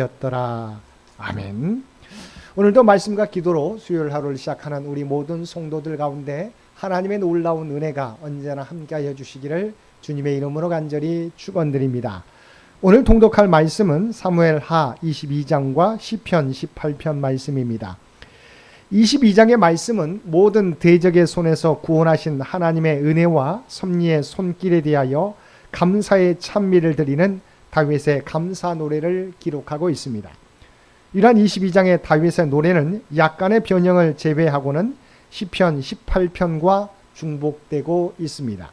되었더라. 아멘. 오늘도 말씀과 기도로 수요일 하루를 시작하는 우리 모든 성도들 가운데 하나님의 놀라운 은혜가 언제나 함께하여 주시기를 주님의 이름으로 간절히 축원드립니다. 오늘 통독할 말씀은 사무엘하 22장과 시편 18편 말씀입니다. 22장의 말씀은 모든 대적의 손에서 구원하신 하나님의 은혜와 섭리의 손길에 대하여 감사의 찬미를 드리는 다윗의 감사 노래를 기록하고 있습니다. 이러한 22장의 다윗의 노래는 약간의 변형을 제외하고는 시편 18편과 중복되고 있습니다.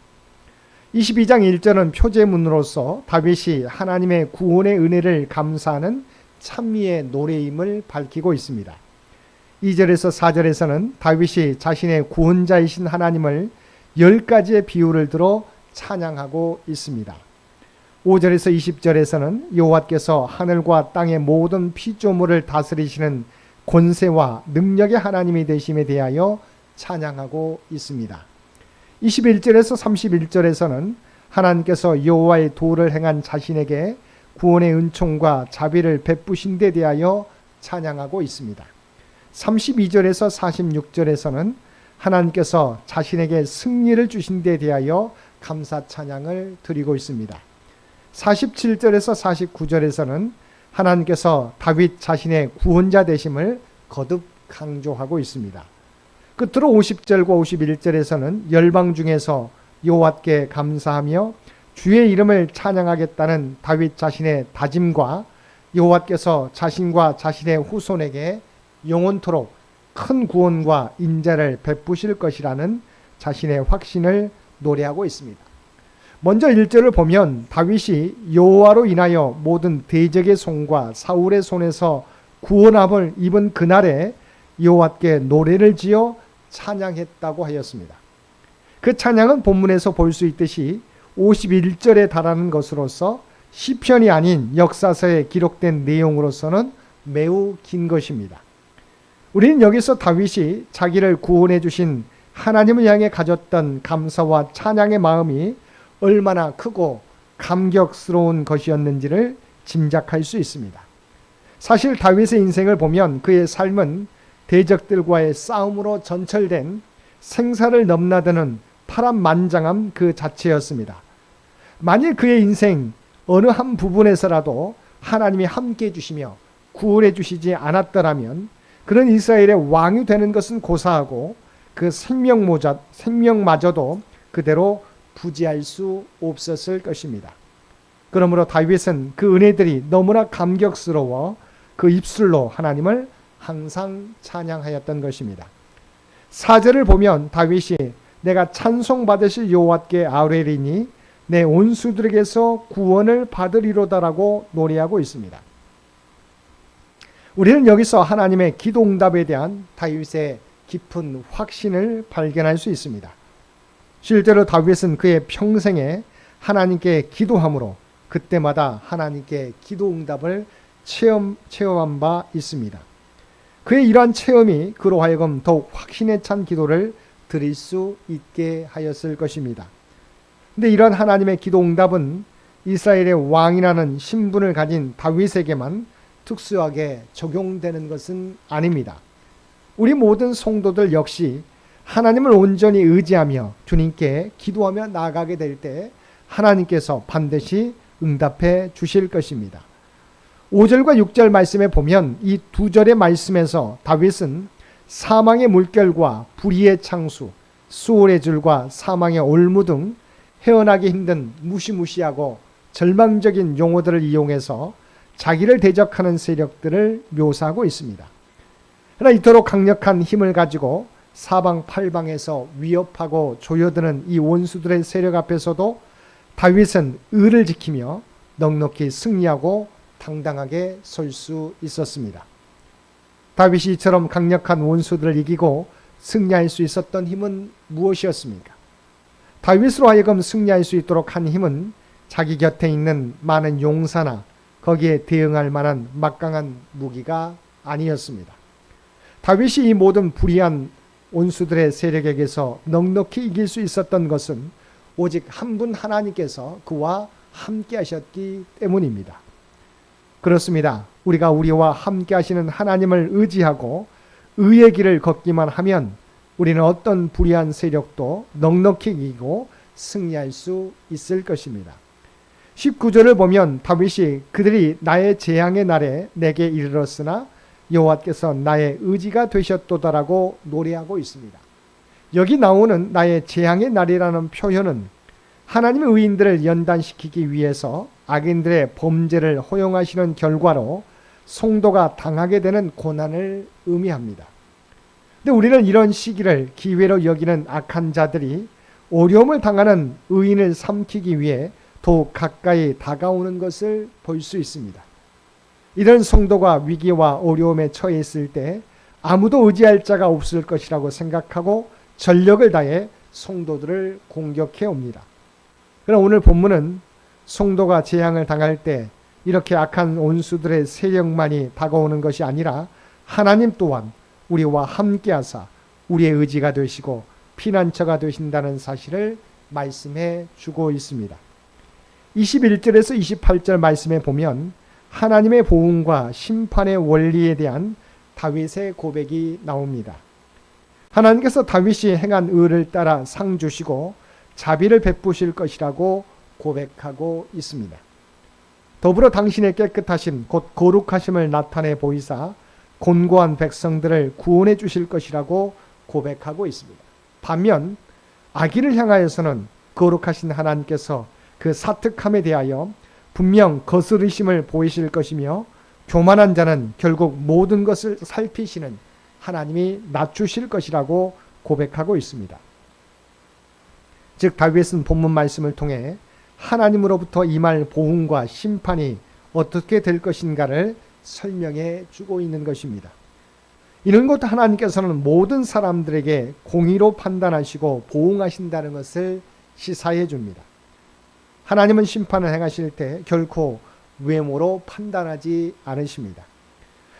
22장 1절은 표제문으로서 다윗이 하나님의 구원의 은혜를 감사하는 찬미의 노래임을 밝히고 있습니다. 2절에서 4절에서는 다윗이 자신의 구원자이신 하나님을 10가지의 비유를 들어 찬양하고 있습니다. 5절에서 20절에서는 여호와께서 하늘과 땅의 모든 피조물을 다스리시는 권세와 능력의 하나님이 되심에 대하여 찬양하고 있습니다. 21절에서 31절에서는 하나님께서 여호와의 도를 행한 자신에게 구원의 은총과 자비를 베푸신 데 대하여 찬양하고 있습니다. 32절에서 46절에서는 하나님께서 자신에게 승리를 주신 데 대하여 감사 찬양을 드리고 있습니다. 47절에서 49절에서는 하나님께서 다윗 자신의 구원자 되심을 거듭 강조하고 있습니다. 끝으로 50절과 51절에서는 열방 중에서 여호와께 감사하며 주의 이름을 찬양하겠다는 다윗 자신의 다짐과 여호와께서 자신과 자신의 후손에게 영원토록 큰 구원과 인자를 베푸실 것이라는 자신의 확신을 노래하고 있습니다. 먼저 1절을 보면 다윗이 여호와로 인하여 모든 대적의 손과 사울의 손에서 구원함을 입은 그날에 여호와께 노래를 지어 찬양했다고 하였습니다. 그 찬양은 본문에서 볼 수 있듯이 51절에 달하는 것으로서 시편이 아닌 역사서에 기록된 내용으로서는 매우 긴 것입니다. 우리는 여기서 다윗이 자기를 구원해 주신 하나님을 향해 가졌던 감사와 찬양의 마음이 얼마나 크고 감격스러운 것이었는지를 짐작할 수 있습니다. 사실 다윗의 인생을 보면 그의 삶은 대적들과의 싸움으로 전철된 생사를 넘나드는 파란만장함 그 자체였습니다. 만일 그의 인생 어느 한 부분에서라도 하나님이 함께 해주시며 구원해 주시지 않았더라면 그런 이스라엘의 왕이 되는 것은 고사하고 그 생명마저도 그대로 부지할 수 없었을 것입니다. 그러므로 다윗은 그 은혜들이 너무나 감격스러워 그 입술로 하나님을 항상 찬양하였던 것입니다. 4절을 보면 다윗이 내가 찬송받으실 여호와께 아뢰리니 내 온수들에게서 구원을 받으리로다라고 노래하고 있습니다. 우리는 여기서 하나님의 기도응답에 대한 다윗의 깊은 확신을 발견할 수 있습니다. 실제로 다윗은 그의 평생에 하나님께 기도함으로 그때마다 하나님께 기도응답을 체험한 바 있습니다. 그의 이러한 체험이 그로 하여금 더욱 확신에 찬 기도를 드릴 수 있게 하였을 것입니다. 그런데 이런 하나님의 기도응답은 이스라엘의 왕이라는 신분을 가진 다윗에게만 특수하게 적용되는 것은 아닙니다. 우리 모든 성도들 역시 하나님을 온전히 의지하며 주님께 기도하며 나아가게 될 때 하나님께서 반드시 응답해 주실 것입니다. 5절과 6절 말씀에 보면 이 두 절의 말씀에서 다윗은 사망의 물결과 불의의 창수, 수월의 줄과 사망의 올무 등 헤어나기 힘든 무시무시하고 절망적인 용어들을 이용해서 자기를 대적하는 세력들을 묘사하고 있습니다. 그러나 이토록 강력한 힘을 가지고 사방팔방에서 위협하고 조여드는 이 원수들의 세력 앞에서도 다윗은 의를 지키며 넉넉히 승리하고 당당하게 설 수 있었습니다. 다윗이 이처럼 강력한 원수들을 이기고 승리할 수 있었던 힘은 무엇이었습니까? 다윗으로 하여금 승리할 수 있도록 한 힘은 자기 곁에 있는 많은 용사나 거기에 대응할 만한 막강한 무기가 아니었습니다. 다윗이 이 모든 불의한 원수들의 세력에게서 넉넉히 이길 수 있었던 것은 오직 한 분 하나님께서 그와 함께 하셨기 때문입니다. 그렇습니다. 우리가 우리와 함께 하시는 하나님을 의지하고 의의 길을 걷기만 하면 우리는 어떤 불의한 세력도 넉넉히 이기고 승리할 수 있을 것입니다. 19절을 보면 다윗이 그들이 나의 재앙의 날에 내게 이르렀으나 여호와께서 나의 의지가 되셨도다라고 노래하고 있습니다. 여기 나오는 나의 재앙의 날이라는 표현은 하나님의 의인들을 연단시키기 위해서 악인들의 범죄를 허용하시는 결과로 성도가 당하게 되는 고난을 의미합니다. 근데 우리는 이런 시기를 기회로 여기는 악한 자들이 어려움을 당하는 의인을 삼키기 위해 더욱 가까이 다가오는 것을 볼 수 있습니다. 이런 성도가 위기와 어려움에 처해 있을 때 아무도 의지할 자가 없을 것이라고 생각하고 전력을 다해 성도들을 공격해 옵니다. 그러나 오늘 본문은 성도가 재앙을 당할 때 이렇게 악한 원수들의 세력만이 다가오는 것이 아니라 하나님 또한 우리와 함께하사 우리의 의지가 되시고 피난처가 되신다는 사실을 말씀해 주고 있습니다. 21절에서 28절 말씀에 보면 하나님의 보응과 심판의 원리에 대한 다윗의 고백이 나옵니다. 하나님께서 다윗이 행한 의를 따라 상 주시고 자비를 베푸실 것이라고 고백하고 있습니다. 더불어 당신의 깨끗하심 곧 거룩하심을 나타내 보이사 곤고한 백성들을 구원해 주실 것이라고 고백하고 있습니다. 반면 악인을 향하여서는 거룩하신 하나님께서 그 사특함에 대하여 분명 거스르심을 보이실 것이며 교만한 자는 결국 모든 것을 살피시는 하나님이 낮추실 것이라고 고백하고 있습니다. 즉 다윗은 본문 말씀을 통해 하나님으로부터 임할 보응과 심판이 어떻게 될 것인가를 설명해 주고 있는 것입니다. 이런 것도 하나님께서는 모든 사람들에게 공의로 판단하시고 보응하신다는 것을 시사해 줍니다. 하나님은 심판을 행하실 때 결코 외모로 판단하지 않으십니다.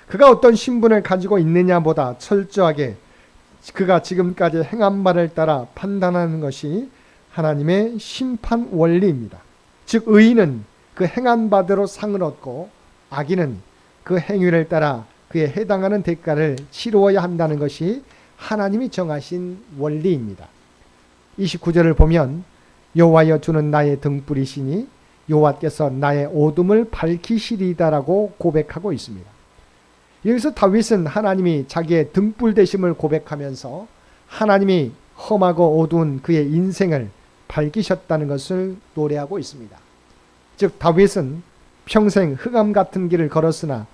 그가 어떤 신분을 가지고 있느냐보다 철저하게 그가 지금까지 행한 바를 따라 판단하는 것이 하나님의 심판 원리입니다. 즉 의인은 그 행한 바대로 상을 얻고 악인은 그 행위를 따라 그에 해당하는 대가를 치루어야 한다는 것이 하나님이 정하신 원리입니다. 29절을 보면 여호와여 주는 나의 등불이시니 여호와께서 나의 어둠을 밝히시리다라고 고백하고 있습니다. 여기서 다윗은 하나님이 자기의 등불 되심을 고백하면서 하나님이 험하고 어두운 그의 인생을 밝히셨다는 것을 노래하고 있습니다. 즉 다윗은 평생 흑암 같은 길을 걸었으나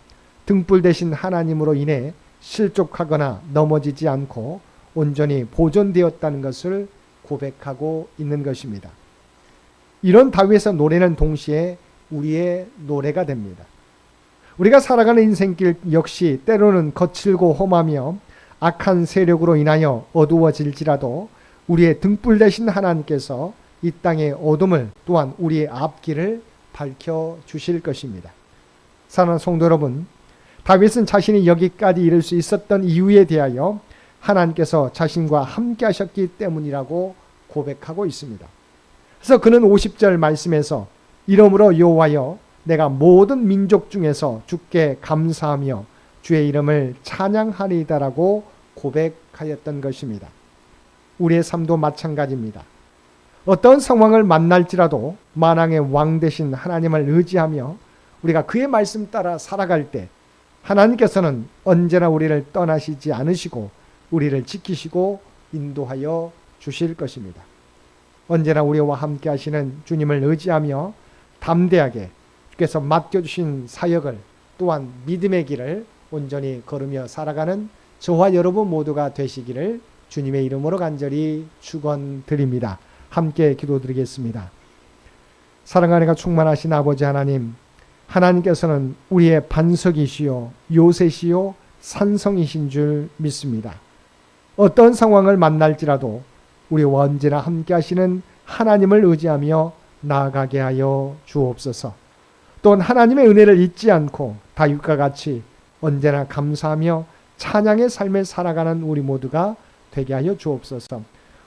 등불 되신 하나님으로 인해 실족하거나 넘어지지 않고 온전히 보존되었다는 것을 고백하고 있는 것입니다. 이런 다윗의 노래는 동시에 우리의 노래가 됩니다. 우리가 살아가는 인생길 역시 때로는 거칠고 험하며 악한 세력으로 인하여 어두워질지라도 우리의 등불 되신 하나님께서 이 땅의 어둠을 또한 우리의 앞길을 밝혀주실 것입니다. 사랑하는 성도 여러분, 다윗은 자신이 여기까지 이를 수 있었던 이유에 대하여 하나님께서 자신과 함께 하셨기 때문이라고 고백하고 있습니다. 그래서 그는 50절 말씀에서 이러므로 여호와여 내가 모든 민족 중에서 주께 감사하며 주의 이름을 찬양하리이다라고 고백하였던 것입니다. 우리의 삶도 마찬가지입니다. 어떤 상황을 만날지라도 만왕의 왕 되신 하나님을 의지하며 우리가 그의 말씀 따라 살아갈 때 하나님께서는 언제나 우리를 떠나시지 않으시고 우리를 지키시고 인도하여 주실 것입니다. 언제나 우리와 함께 하시는 주님을 의지하며 담대하게 주께서 맡겨주신 사역을 또한 믿음의 길을 온전히 걸으며 살아가는 저와 여러분 모두가 되시기를 주님의 이름으로 간절히 축원드립니다. 함께 기도드리겠습니다. 사랑하는 이가 충만하신 아버지 하나님, 하나님께서는 우리의 반석이시요 요새시요 산성이신 줄 믿습니다. 어떤 상황을 만날지라도 우리와 언제나 함께 하시는 하나님을 의지하며 나아가게 하여 주옵소서. 또한 하나님의 은혜를 잊지 않고 다윗과 같이 언제나 감사하며 찬양의 삶을 살아가는 우리 모두가 되게 하여 주옵소서.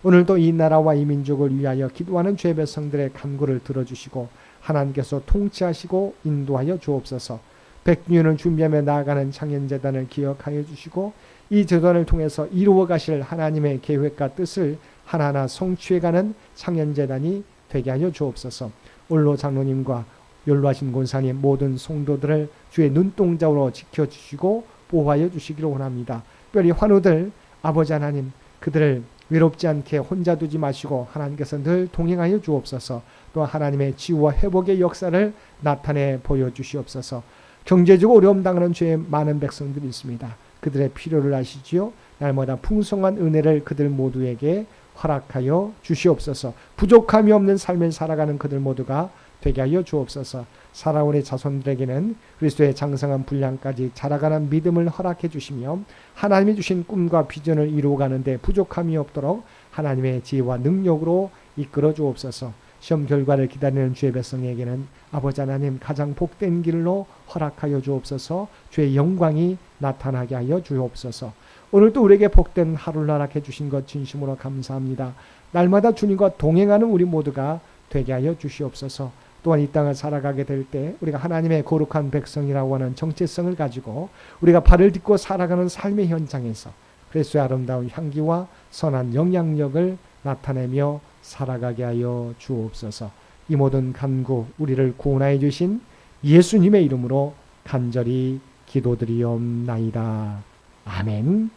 오늘도 이 나라와 이 민족을 위하여 기도하는 죄 백성들의 간구를 들어주시고 하나님께서 통치하시고 인도하여 주옵소서. 백주년을 준비하며 나아가는 창현재단을 기억하여 주시고 이 재단을 통해서 이루어 가실 하나님의 계획과 뜻을 하나하나 성취해가는 창현재단이 되게 하여 주옵소서. 올로 장로님과 연로하신 권사님 모든 성도들을 주의 눈동자로 지켜주시고 보호하여 주시기를 원합니다. 특별히 환우들 아버지 하나님 그들을 외롭지 않게 혼자 두지 마시고 하나님께서 늘 동행하여 주옵소서. 또 하나님의 치유와 회복의 역사를 나타내 보여주시옵소서. 경제적으로 어려움 당하는 죄의 많은 백성들이 있습니다. 그들의 필요를 아시지요. 날마다 풍성한 은혜를 그들 모두에게 허락하여 주시옵소서. 부족함이 없는 삶을 살아가는 그들 모두가 되게 하여 주옵소서. 살아온 자손들에게는 그리스도의 장성한 분량까지 자라가는 믿음을 허락해 주시며 하나님이 주신 꿈과 비전을 이루어가는데 부족함이 없도록 하나님의 지혜와 능력으로 이끌어 주옵소서. 시험 결과를 기다리는 주의 백성에게는 아버지 하나님 가장 복된 길로 허락하여 주옵소서. 주의 영광이 나타나게 하여 주옵소서. 오늘도 우리에게 복된 하루를 허락해 주신 것 진심으로 감사합니다. 날마다 주님과 동행하는 우리 모두가 되게 하여 주시옵소서. 또한 이 땅을 살아가게 될 때 우리가 하나님의 거룩한 백성이라고 하는 정체성을 가지고 우리가 발을 딛고 살아가는 삶의 현장에서 그리스도의 아름다운 향기와 선한 영향력을 나타내며 살아가게 하여 주옵소서. 이 모든 간구 우리를 구원하여 주신 예수님의 이름으로 간절히 기도드리옵나이다. 아멘.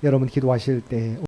여러분 기도하실 때